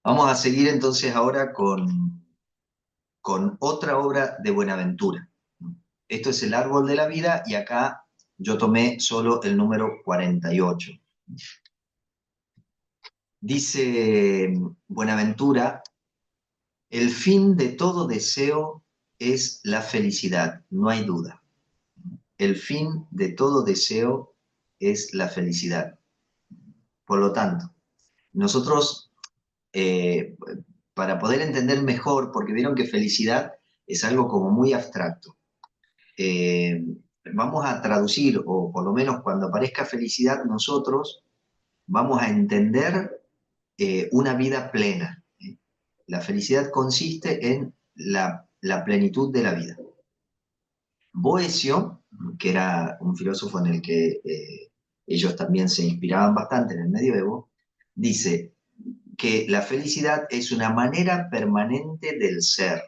Vamos a seguir entonces ahora con otra obra de Buenaventura. Esto es El árbol de la vida y acá yo tomé solo el número 48. Dice Buenaventura, el fin de todo deseo es la felicidad, no hay duda. El fin de todo deseo es la felicidad. Por lo tanto, nosotros eh, para poder entender mejor, porque vieron que felicidad es algo como muy abstracto. Eh, Vamos a traducir, o por lo menos cuando aparezca felicidad, nosotros vamos a entender una vida plena. La felicidad consiste en la plenitud de la vida. Boecio, que era un filósofo en el que ellos también se inspiraban bastante en el medioevo, dice que la felicidad es una manera permanente del ser,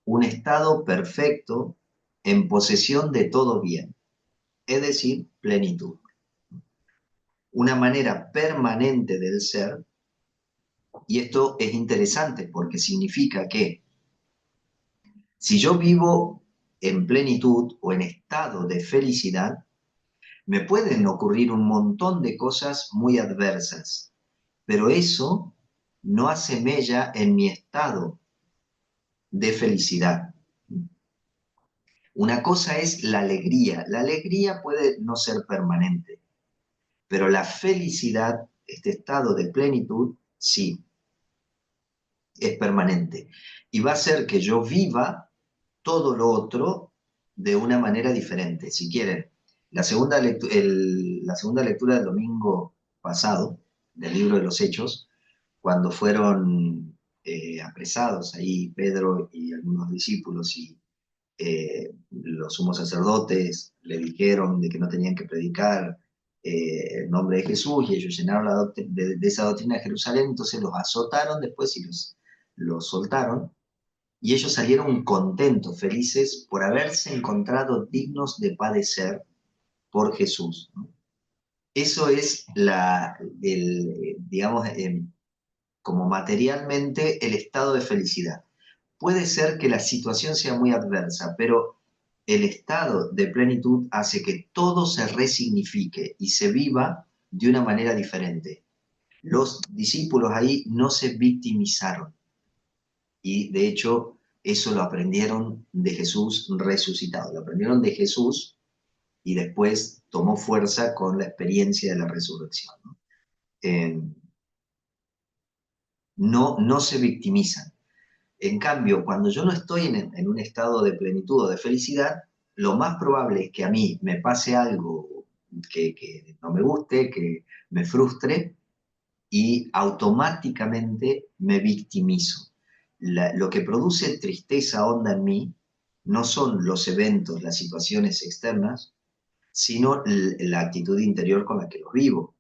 un estado perfecto en posesión de todo bien, es decir, plenitud. Una manera permanente del ser, y esto es interesante porque significa que si yo vivo en plenitud o en estado de felicidad, me pueden ocurrir un montón de cosas muy adversas, pero eso no hace mella en mi estado de felicidad. Una cosa es la alegría. La alegría puede no ser permanente, pero la felicidad, este estado de plenitud, sí, es permanente. Y va a hacer que yo viva todo lo otro de una manera diferente. Si quieren, la segunda lectura del domingo pasado, del libro de los Hechos, cuando fueron apresados ahí Pedro y algunos discípulos y los sumos sacerdotes le dijeron de que no tenían que predicar el nombre de Jesús y ellos llenaron de esa doctrina de Jerusalén, entonces los azotaron después y los soltaron y ellos salieron contentos, felices por haberse encontrado dignos de padecer por Jesús, ¿no? Eso es digamos, como materialmente el estado de felicidad. Puede ser que la situación sea muy adversa, pero el estado de plenitud hace que todo se resignifique y se viva de una manera diferente. Los discípulos ahí no se victimizaron y de hecho eso lo aprendieron de Jesús resucitado, lo aprendieron de Jesús y después tomó fuerza con la experiencia de la resurrección, ¿no? No se victimizan. En cambio, cuando yo no estoy en un estado de plenitud o de felicidad, lo más probable es que a mí me pase algo que no me guste, que me frustre y automáticamente me victimizo. Lo que produce tristeza honda en mí no son los eventos, las situaciones externas, sino la actitud interior con la que los vivo.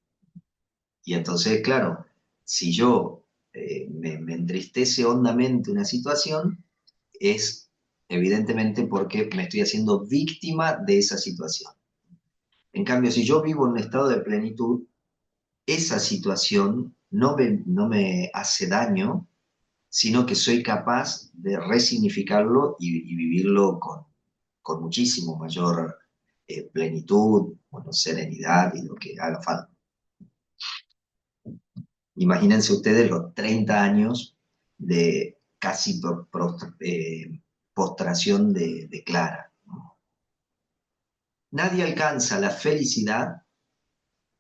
Y entonces, claro, si yo me entristece hondamente una situación, es evidentemente porque me estoy haciendo víctima de esa situación. En cambio, si yo vivo en un estado de plenitud, esa situación no me hace daño, sino que soy capaz de resignificarlo y vivirlo con muchísimo mayor plenitud, bueno, serenidad y lo que haga falta. Imagínense ustedes los 30 años de casi postración de Clara. Nadie alcanza la felicidad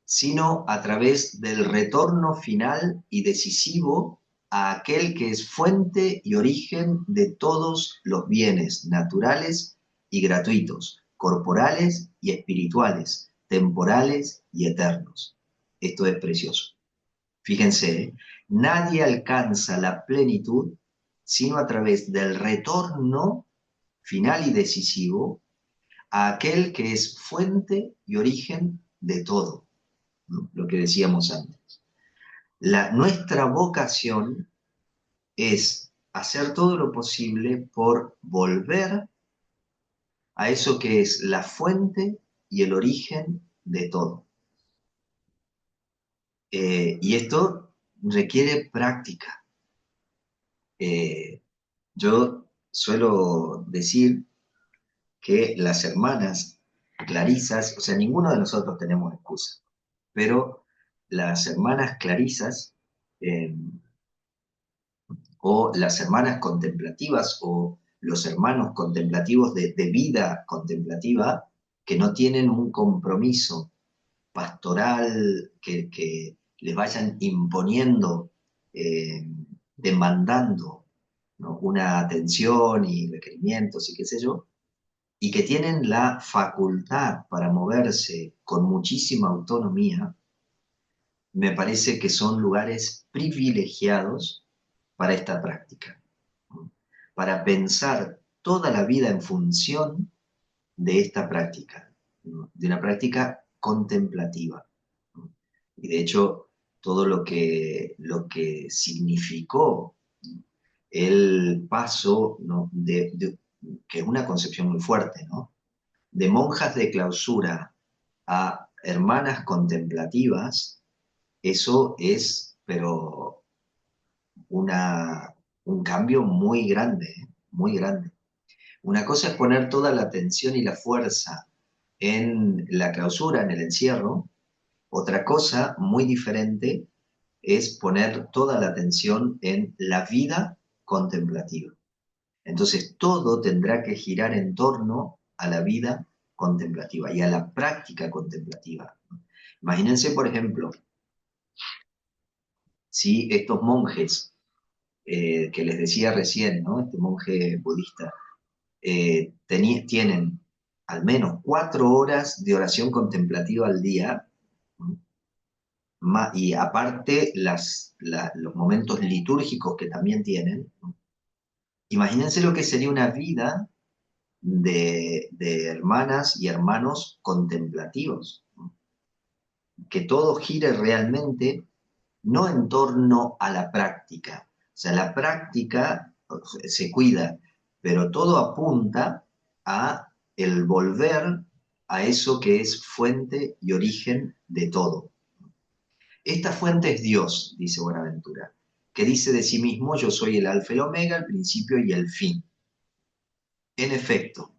sino a través del retorno final y decisivo a aquel que es fuente y origen de todos los bienes naturales y gratuitos, corporales y espirituales, temporales y eternos. Esto es precioso. Fíjense, ¿eh? Nadie alcanza la plenitud sino a través del retorno final y decisivo a aquel que es fuente y origen de todo, ¿no? Lo que decíamos antes. Nuestra vocación es hacer todo lo posible por volver a eso que es la fuente y el origen de todo. Y esto requiere práctica. Yo suelo decir que las hermanas clarisas, o sea, ninguno de nosotros tenemos excusa, pero las hermanas clarisas eh, o las hermanas contemplativas o los hermanos contemplativos de vida contemplativa que no tienen un compromiso pastoral que les vayan imponiendo, demandando, ¿no?, una atención y requerimientos y qué sé yo, y que tienen la facultad para moverse con muchísima autonomía, me parece que son lugares privilegiados para esta práctica, ¿no?, para pensar toda la vida en función de esta práctica, ¿no?, de una práctica contemplativa, ¿no? Y de hecho, todo lo que significó el paso, ¿no?, que es una concepción muy fuerte, ¿no?, de monjas de clausura a hermanas contemplativas, eso es, pero un cambio muy grande, ¿eh? Muy grande. Una cosa es poner toda la atención y la fuerza en la clausura, en el encierro. Otra cosa muy diferente es poner toda la atención en la vida contemplativa. Entonces, todo tendrá que girar en torno a la vida contemplativa y a la práctica contemplativa. Imagínense, por ejemplo, si estos monjes que les decía recién, ¿no?, este monje budista, tienen al menos 4 horas de oración contemplativa al día, ¿no?, y aparte los momentos litúrgicos que también tienen, ¿no? Imagínense lo que sería una vida de hermanas y hermanos contemplativos, ¿no?, que todo gire realmente no en torno a la práctica. O sea, la práctica se cuida, pero todo apunta a el volver a eso que es fuente y origen de todo. Esta fuente es Dios, dice Buenaventura, que dice de sí mismo: yo soy el alfa y el omega, el principio y el fin. En efecto,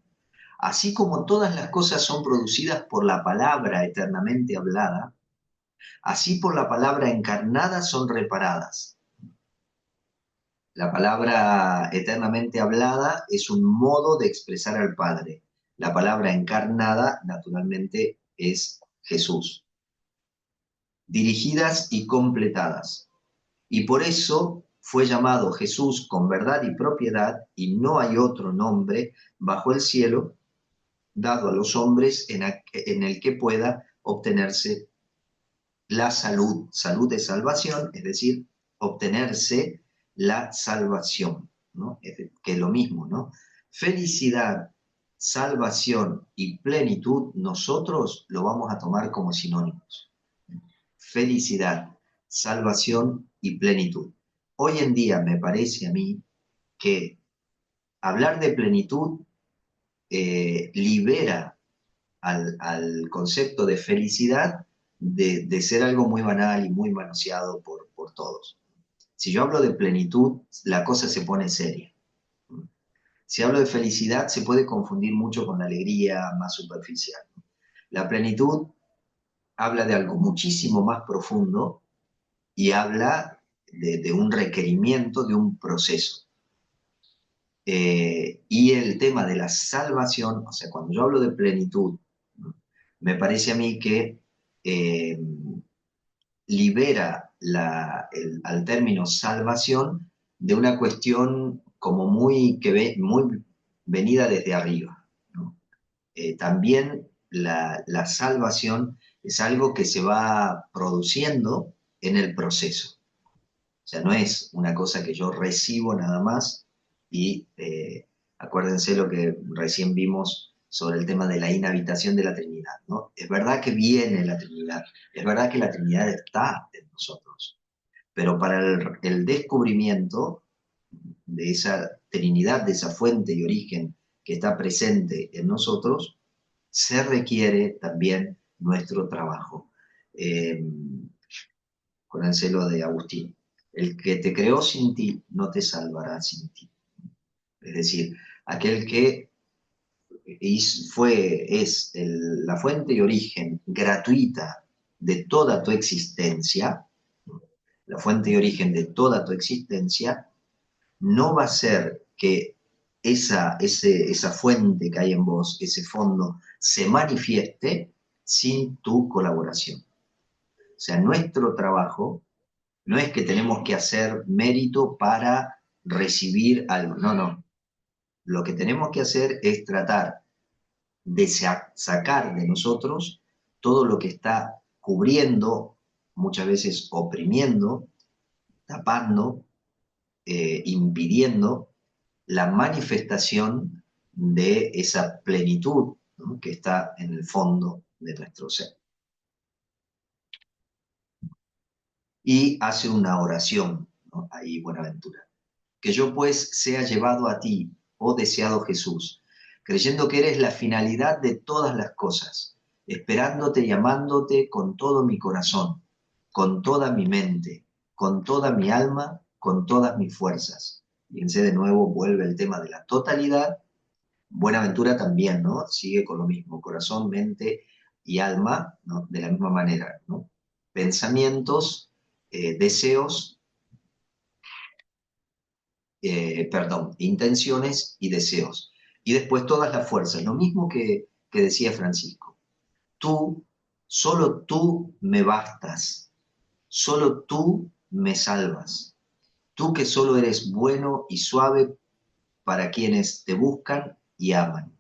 así como todas las cosas son producidas por la palabra eternamente hablada, así por la palabra encarnada son reparadas. La palabra eternamente hablada es un modo de expresar al Padre. La palabra encarnada, naturalmente, es Jesús. Dirigidas y completadas. Y por eso fue llamado Jesús con verdad y propiedad, y no hay otro nombre bajo el cielo dado a los hombres en el que pueda obtenerse la salud, salud de salvación, es decir, obtenerse la salvación, ¿no?, que es lo mismo, ¿no? Felicidad, salvación y plenitud, nosotros lo vamos a tomar como sinónimos. Felicidad, salvación y plenitud. Hoy en día me parece a mí que hablar de plenitud libera al concepto de felicidad de ser algo muy banal y muy manoseado por todos. Si yo hablo de plenitud, la cosa se pone seria. Si hablo de felicidad, se puede confundir mucho con la alegría más superficial. La plenitud habla de algo muchísimo más profundo y habla de un requerimiento, de un proceso. Y el tema de la salvación, o sea, cuando yo hablo de plenitud, ¿no?, me parece a mí que eh, libera al término salvación de una cuestión como muy venida desde arriba, ¿no? También la salvación es algo que se va produciendo en el proceso. O sea, no es una cosa que yo recibo nada más y acuérdense lo que recién vimos sobre el tema de la inhabitación de la Trinidad, ¿no? Es verdad que viene la Trinidad, es verdad que la Trinidad está en nosotros, pero para el descubrimiento de esa Trinidad, de esa fuente y origen que está presente en nosotros, se requiere también nuestro trabajo. con el celo de Agustín. El que te creó sin ti no te salvará sin ti. Es decir, aquel que la fuente y origen gratuita de toda tu existencia, la fuente y origen de toda tu existencia, no va a ser que esa fuente que hay en vos, ese fondo, se manifieste sin tu colaboración. O sea, nuestro trabajo no es que tenemos que hacer mérito para recibir algo, no, no. Lo que tenemos que hacer es tratar de sacar de nosotros todo lo que está cubriendo, muchas veces oprimiendo, tapando, impidiendo la manifestación de esa plenitud, ¿no?, que está en el fondo de nuestro ser. Y hace una oración, ¿no?, ahí Buenaventura. Que yo pues sea llevado a ti, oh deseado Jesús, creyendo que eres la finalidad de todas las cosas, esperándote y amándote con todo mi corazón, con toda mi mente, con toda mi alma, con todas mis fuerzas. Fíjense, de nuevo vuelve el tema de la totalidad. Buenaventura también, ¿no? Sigue con lo mismo, corazón, mente y alma, ¿no?, de la misma manera, ¿no? Pensamientos, deseos, perdón, intenciones y deseos. Y después todas las fuerzas, lo mismo que decía Francisco. Tú, solo tú me bastas, solo tú me salvas. Tú que solo eres bueno y suave para quienes te buscan y aman.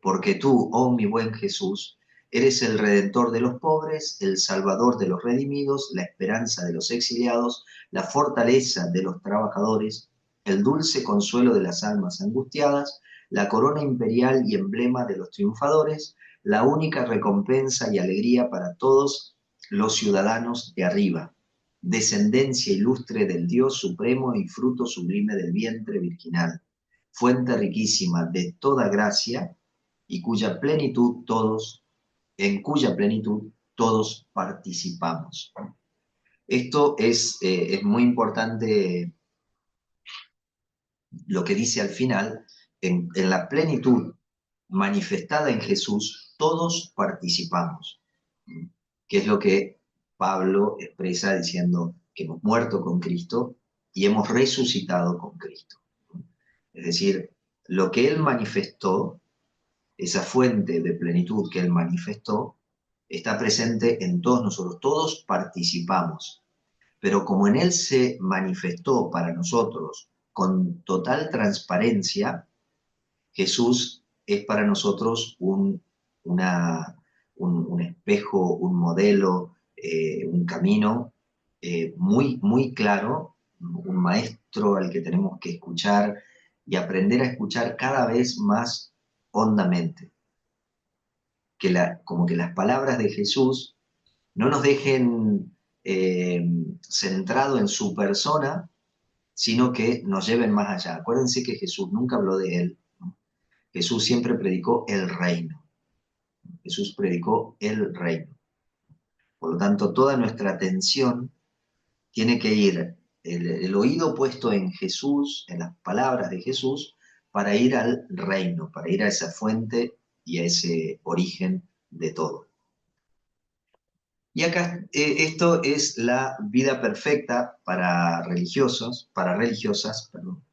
Porque tú, oh mi buen Jesús, eres el redentor de los pobres, el salvador de los redimidos, la esperanza de los exiliados, la fortaleza de los trabajadores, el dulce consuelo de las almas angustiadas, la corona imperial y emblema de los triunfadores, la única recompensa y alegría para todos los ciudadanos de arriba, descendencia ilustre del Dios supremo y fruto sublime del vientre virginal, fuente riquísima de toda gracia, y en cuya plenitud todos participamos. Esto es muy importante lo que dice al final, en la plenitud manifestada en Jesús, todos participamos, que es lo que Pablo expresa diciendo que hemos muerto con Cristo y hemos resucitado con Cristo. Es decir, lo que Él manifestó, esa fuente de plenitud que Él manifestó, está presente en todos nosotros, todos participamos. Pero como en Él se manifestó para nosotros con total transparencia, Jesús es para nosotros un espejo, un modelo, un camino muy, muy claro, un maestro al que tenemos que escuchar y aprender a escuchar cada vez más hondamente. Como que las palabras de Jesús no nos dejen centrado en su persona, sino que nos lleven más allá. Acuérdense que Jesús nunca habló de Él, ¿no? Jesús siempre predicó el reino. Jesús predicó el reino. Por lo tanto, toda nuestra atención tiene que ir, el oído puesto en Jesús, en las palabras de Jesús, para ir al reino, para ir a esa fuente y a ese origen de todo. Y acá esto es la vida perfecta para religiosos, para religiosas, perdón,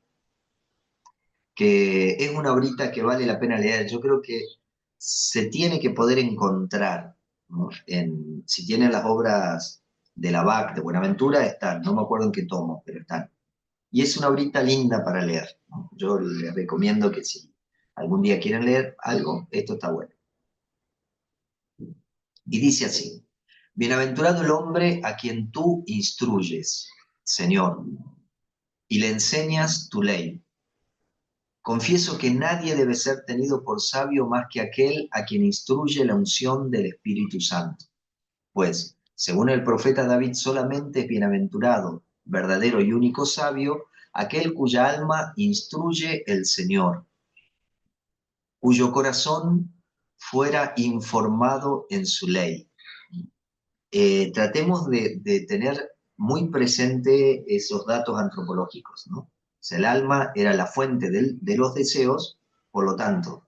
que es una obrita que vale la pena leer. Yo creo que se tiene que poder encontrar, ¿no? Si tienen las obras de la BAC, de Buenaventura, están, no me acuerdo en qué tomo, pero están. Y es una obrita linda para leer, ¿no? Yo les recomiendo que si algún día quieren leer algo, esto está bueno. Y dice así: bienaventurado el hombre a quien tú instruyes, Señor, y le enseñas tu ley. Confieso que nadie debe ser tenido por sabio más que aquel a quien instruye la unción del Espíritu Santo. Pues, según el profeta David, solamente es bienaventurado, verdadero y único sabio, aquel cuya alma instruye el Señor, cuyo corazón fuera informado en su ley. Tratemos de tener muy presente esos datos antropológicos, ¿no? O sea, el alma era la fuente de los deseos, por lo tanto,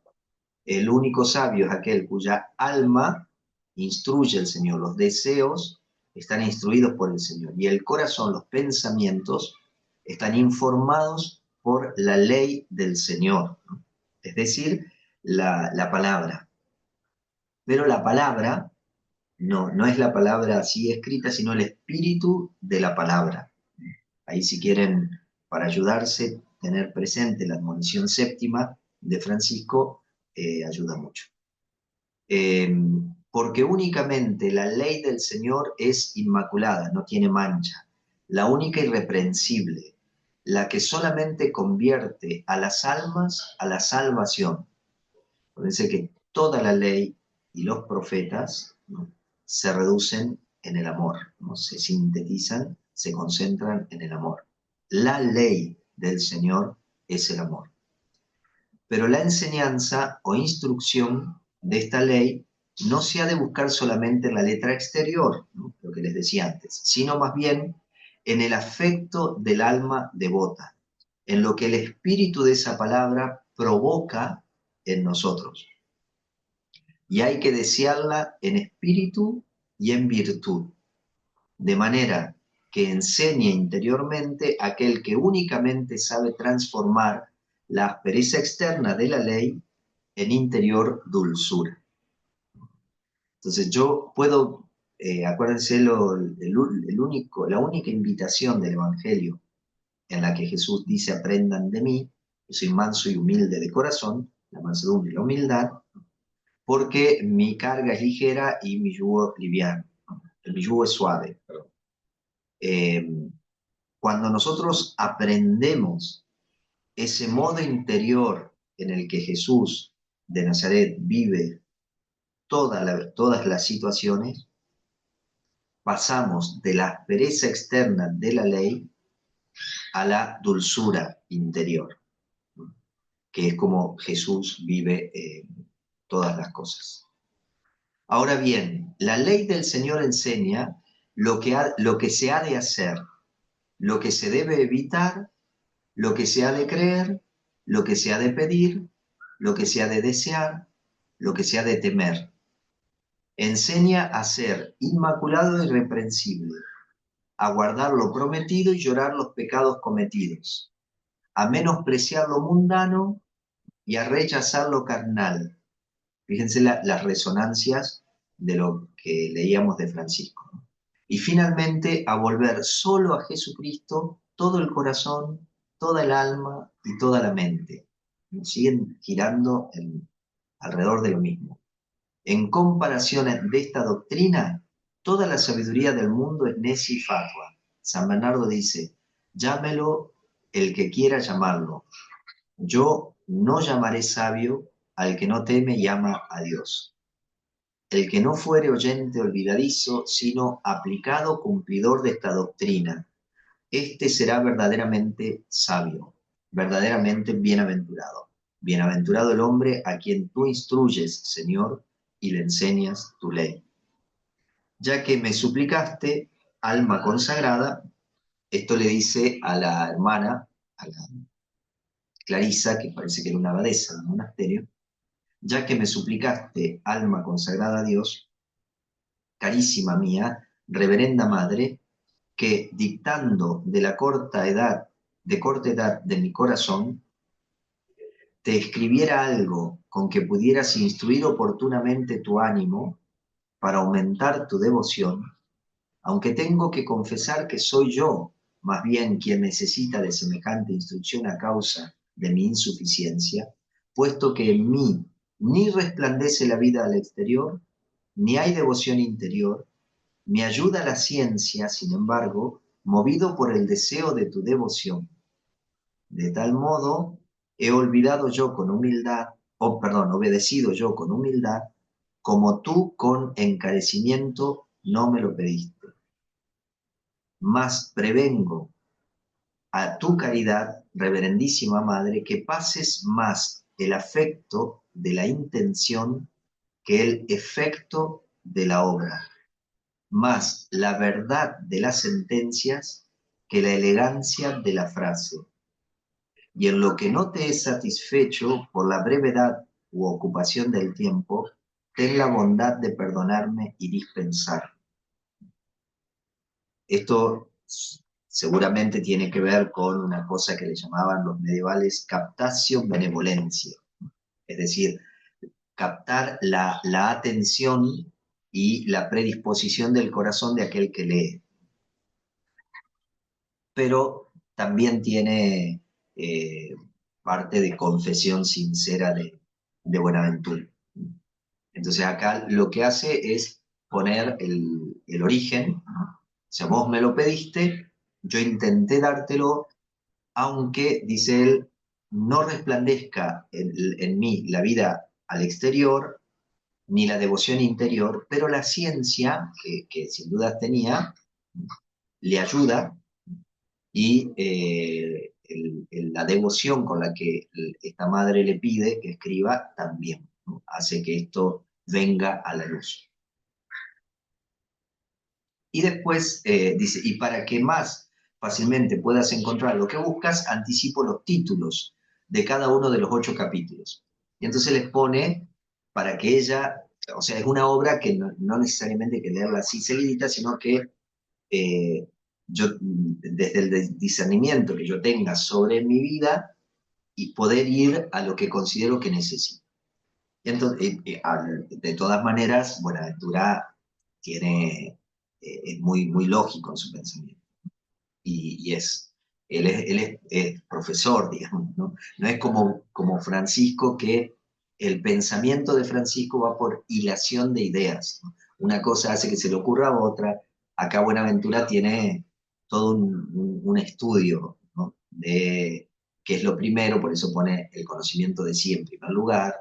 el único sabio es aquel cuya alma instruye el Señor, los deseos están instruidos por el Señor, y el corazón, los pensamientos, están informados por la ley del Señor, ¿no? Es decir, la palabra. Pero la palabra no es la palabra así escrita, sino el espíritu de la palabra. Ahí si quieren, para ayudarse, tener presente la admonición séptima de Francisco, ayuda mucho. Porque únicamente la ley del Señor es inmaculada, no tiene mancha, la única irreprensible, la que solamente convierte a las almas a la salvación. Parece que toda la ley y los profetas, ¿no?, se reducen en el amor, ¿no? Se sintetizan, se concentran en el amor. La ley del Señor es el amor. Pero la enseñanza o instrucción de esta ley no se ha de buscar solamente en la letra exterior, ¿no?, lo que les decía antes, sino más bien en el afecto del alma devota, en lo que el espíritu de esa palabra provoca en nosotros. Y hay que desearla en espíritu y en virtud, de manera que enseñe interiormente aquel que únicamente sabe transformar la aspereza externa de la ley en interior dulzura. Entonces yo puedo, acuérdense, la única invitación del Evangelio en la que Jesús dice: aprendan de mí, yo soy manso y humilde de corazón, la mansedumbre y la humildad, porque mi carga es ligera y mi yugo liviano, mi yugo es suave. Eh, Cuando nosotros aprendemos ese modo interior en el que Jesús de Nazaret vive todas las situaciones, pasamos de la aspereza externa de la ley a la dulzura interior, que es como Jesús vive todas las cosas. Ahora bien, la ley del Señor enseña lo que se ha de hacer, lo que se debe evitar, lo que se ha de creer, lo que se ha de pedir, lo que se ha de desear, lo que se ha de temer. Enseña a ser inmaculado e irreprensible, a guardar lo prometido y llorar los pecados cometidos, a menospreciar lo mundano y a rechazar lo carnal. Fíjense las resonancias de lo que leíamos de Francisco, ¿no? Y finalmente a volver solo a Jesucristo todo el corazón, toda el alma y toda la mente. Siguen girando alrededor de lo mismo. En comparación de esta doctrina, toda la sabiduría del mundo es necia y fatua. San Bernardo dice: llámelo el que quiera llamarlo. Yo no llamaré sabio al que no teme y ama a Dios. El que no fuere oyente olvidadizo, sino aplicado cumplidor de esta doctrina, este será verdaderamente sabio, verdaderamente bienaventurado. Bienaventurado el hombre a quien tú instruyes, Señor, y le enseñas tu ley. Ya que me suplicaste, alma consagrada, esto le dice a la hermana, a la Clarisa, que parece que era una abadesa del monasterio: ya que me suplicaste, alma consagrada a Dios, carísima mía, reverenda madre, que dictando de corta edad de mi corazón, te escribiera algo con que pudieras instruir oportunamente tu ánimo para aumentar tu devoción, aunque tengo que confesar que soy yo más bien quien necesita de semejante instrucción a causa de mi insuficiencia, puesto que en mí ni resplandece la vida al exterior, ni hay devoción interior. Me ayuda la ciencia, sin embargo, movido por el deseo de tu devoción. De tal modo, he olvidado yo con humildad, obedecido yo con humildad, como tú con encarecimiento no me lo pediste. Mas prevengo a tu caridad, reverendísima Madre, que pases más el afecto de la intención que el efecto de la obra. más la verdad de las sentencias que la elegancia de la frase. Y en lo que no te es satisfecho por la brevedad u ocupación del tiempo, ten la bondad de perdonarme y dispensar. Esto seguramente tiene que ver con una cosa que le llamaban los medievales captatio benevolentia, es decir, captar la atención y la predisposición del corazón de aquel que lee. Pero también tiene eh, parte de confesión sincera de Buenaventura. Entonces acá lo que hace es poner el origen, ¿no? O sea, vos me lo pediste, yo intenté dártelo, aunque, dice él, no resplandezca en mí la vida al exterior, ni la devoción interior, pero la ciencia, que sin duda tenía, le ayuda y la devoción con la que esta madre le pide que escriba también, ¿no? Hace que esto venga a la luz. Y después dice, y para que más fácilmente puedas encontrar lo que buscas, anticipo los títulos de cada uno de los 8 capítulos. Y entonces les pone para que ella, o sea, es una obra que no necesariamente hay que leerla así seguidita, sino que yo, desde el discernimiento que yo tenga sobre mi vida y poder ir a lo que considero que necesito. Entonces, de todas maneras, Buenaventura tiene, es muy lógico en su pensamiento. Y él es profesor, digamos, ¿no? No es como Francisco, que el pensamiento de Francisco va por hilación de ideas, ¿no? Una cosa hace que se le ocurra a otra. Acá Buenaventura tiene todo un estudio, ¿no? De qué es lo primero, por eso pone el conocimiento de sí en primer lugar.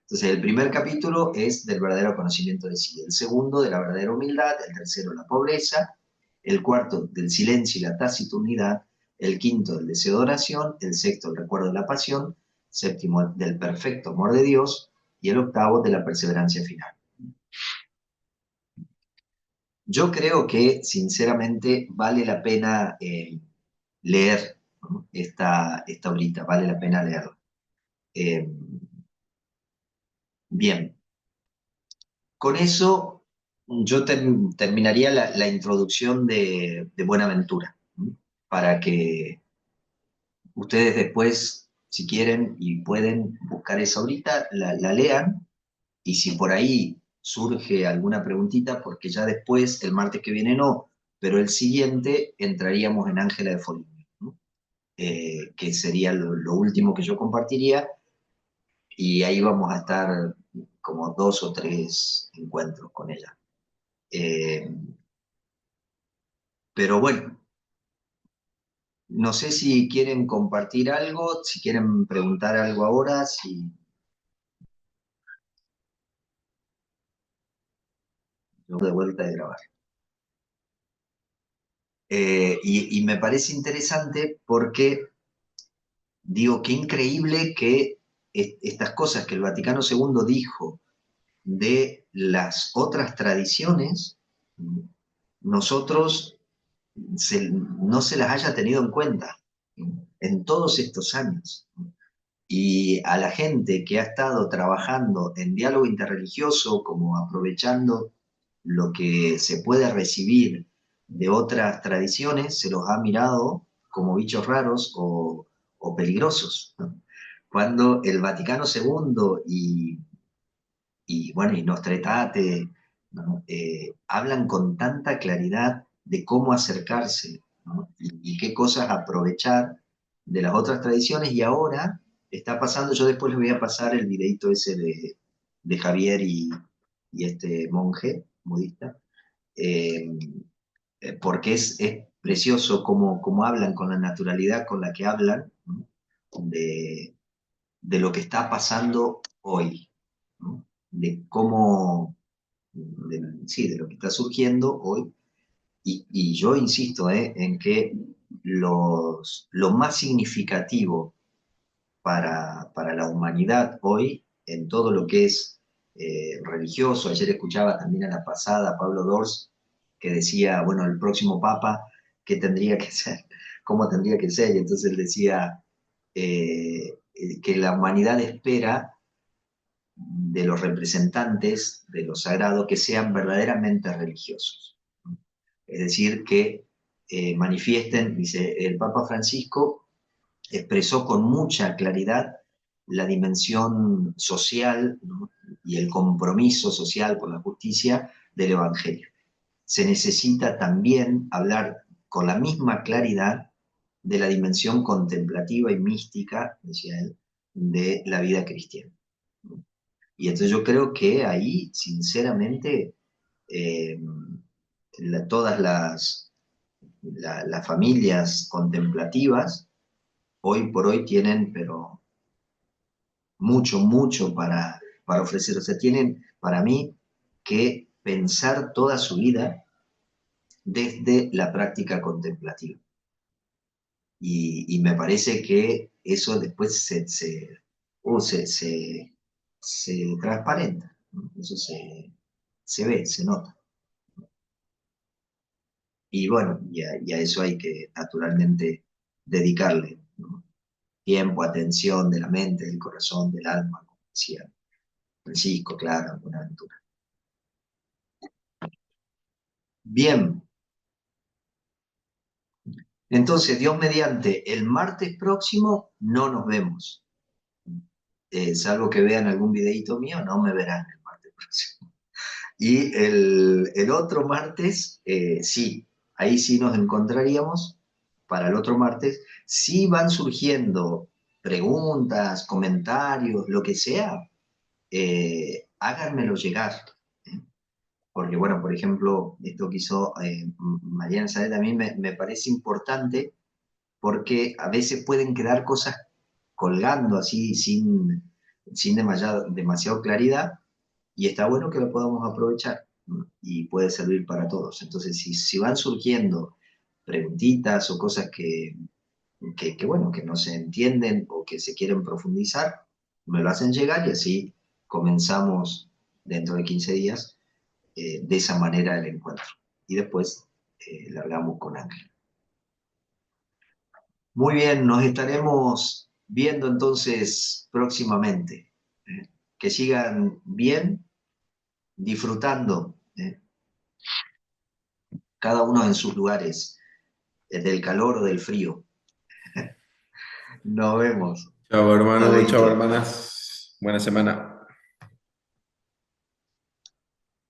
Entonces, el primer capítulo es del verdadero conocimiento de sí, el segundo de la verdadera humildad, el tercero la pobreza, el cuarto del silencio y la taciturnidad, el quinto del deseo de oración, el sexto el recuerdo de la pasión, séptimo del perfecto amor de Dios y el octavo de la perseverancia final. Yo creo que, sinceramente, vale la pena leer, ¿no? esta obrita, vale la pena leerla. Eh, bien, con eso yo terminaría la introducción de Buenaventura, ¿no? Para que ustedes después, si quieren y pueden buscar esa ahorita, la lean, y si por ahí surge alguna preguntita, porque ya después, el martes que viene no, pero el siguiente entraríamos en Ángela de Foligno, ¿no? Que sería lo último que yo compartiría, y ahí vamos a estar como 2 o 3 encuentros con ella. Eh, pero bueno, no sé si quieren compartir algo, si quieren preguntar algo ahora, si yo de vuelta de grabar. Y me parece interesante porque digo, qué increíble que estas cosas que el Vaticano II dijo de las otras tradiciones, nosotros no se las haya tenido en cuenta en todos estos años. Y a la gente que ha estado trabajando en diálogo interreligioso, como aprovechando lo que se puede recibir de otras tradiciones, se los ha mirado como bichos raros o peligrosos, ¿no? Cuando el Vaticano II bueno, y Nostra Aetate, ¿no? Hablan con tanta claridad de cómo acercarse, ¿no? Y qué cosas aprovechar de las otras tradiciones, y ahora está pasando, yo después les voy a pasar el videito ese de Javier y este monje budista, eh, porque es precioso cómo hablan, con la naturalidad con la que hablan, ¿no? De lo que está pasando hoy, ¿no? De cómo, sí, de lo que está surgiendo hoy. Y yo insisto, en que lo más significativo para la humanidad hoy, en todo lo que es religioso, ayer escuchaba también a la pasada a Pablo Dors, que decía, bueno, el próximo papa, ¿qué tendría que ser? ¿Cómo tendría que ser? Y entonces él decía que la humanidad espera de los representantes de lo sagrado que sean verdaderamente religiosos. Es decir, que manifiesten, dice el Papa Francisco, expresó con mucha claridad la dimensión social, ¿no? Y el compromiso social por la justicia del Evangelio. Se necesita también hablar con la misma claridad de la dimensión contemplativa y mística, decía él, de la vida cristiana. Y entonces yo creo que ahí, sinceramente, eh, todas las familias contemplativas hoy por hoy tienen, pero mucho, mucho para ofrecer. O sea, tienen para mí que pensar toda su vida desde la práctica contemplativa. Y me parece que eso después se transparenta, ¿no? Eso se ve, se nota. Y bueno, y a eso hay que naturalmente dedicarle, ¿no? Tiempo, atención de la mente, del corazón, del alma, como decía Francisco, claro, Buenaventura. Bien, entonces, Dios mediante, el martes próximo no nos vemos. Salvo que vean algún videíto mío, no me verán el martes próximo. Y el otro martes, sí, ahí sí nos encontraríamos para el otro martes. Si van surgiendo preguntas, comentarios, lo que sea, háganmelo llegar. ¿Eh? Porque, bueno, por ejemplo, esto que hizo Mariana Salet a mí me parece importante porque a veces pueden quedar cosas colgando así sin demasiado claridad y está bueno que lo podamos aprovechar, ¿no? Y puede servir para todos. Entonces, si van surgiendo preguntitas o cosas bueno, que no se entienden o que se quieren profundizar, me lo hacen llegar y así comenzamos dentro de 15 días de esa manera el encuentro. Y después largamos con Ángel. Muy bien, nos estaremos viendo entonces próximamente. ¿Eh? Que sigan bien, disfrutando, cada uno en sus lugares, del calor o del frío. Nos vemos. Chao, hermano, chao, Saludito. hermanas. Buena semana.